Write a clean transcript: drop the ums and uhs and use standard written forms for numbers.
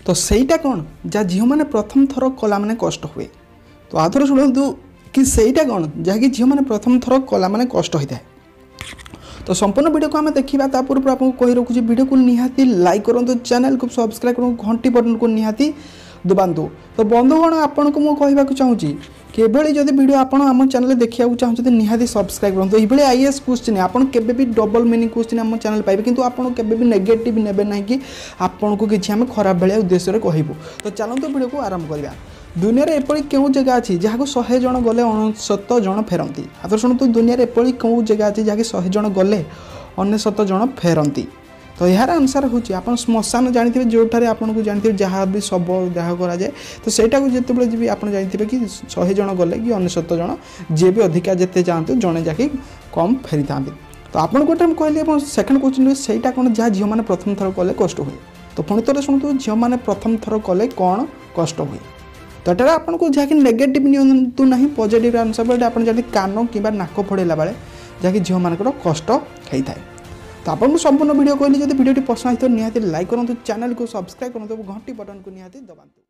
तो सहीटा कौन जहाँ झील मैंने प्रथम थर कला मैंने कष्ट हुए। तो आथर शुणु कि सहीटा कौन जहाँकि झील मैंने प्रथम थर कला मैंने कष्ट होता है। तो संपूर्ण वीडियो को आम देखा ता पूर्व आपको कही रखुच्छी वीडियो को निहाती लाइक करूँ, चैनल को सब्सक्राइब करूँ, घंटी बटन को निहाती दबातु। तो बंधुगण आपन को मुझे कहूँ चाहूँगी कि जब वीडियो आपन आम चैनल देखा चाहते निहाती सब्सक्राइब करूँ। ये आईएएस क्वेश्चन आपन केबे भी डबल मीनिंग क्वेश्चन आम चैनल पाइबे, किंतु आपन केबे भी नेगेटिव नेबे ना कि आपन को किसी आम खराब भाया उद्देश्य कहबू। तो चलते वीडियो को आरंभ करवा। दुनिया रे एपरी क्यों जगह अच्छी जहाँ 100 जन गले 69 जन फेरती। आदर शुणु दुनिया रे एपरी क्यों जगह अच्छी जहाँ 100 जन गले 69 जन फेरती। तो यार आंसर हूँ आप श्मशान जानते जो आपको जानते जहाँ भी शब दाह कराए तो सहीटा जिते जी आप जानते कि 100 जन गले कि 69 जन जी भी अधिका जिते चाहते जड़े जाकि कम फेरी था। तो आपन गोटे कहली सेकेंड क्वेश्चन सहीटा कौन जहाँ झील मैंने प्रथम थर कले कष्ट हुए। तो पुणी थे शुणु झील मैंने प्रथम थर कले कौन कष्ट हुए। तो ये आपको जहाँकि नेगेटिव नियंतु ना पॉजिटिव आंसर बट आप जानते कान कि नाक फोड़ेला बेले जहाँकि झील मान कष्ट होता है। तो आपको संपूर्ण वीडियो कहली जब वीडियो पसंद आए तो निहाती लाइक करूँ, चैनल को सब्सक्राइब करूँ, घंटी बटन को निहाती दबातु।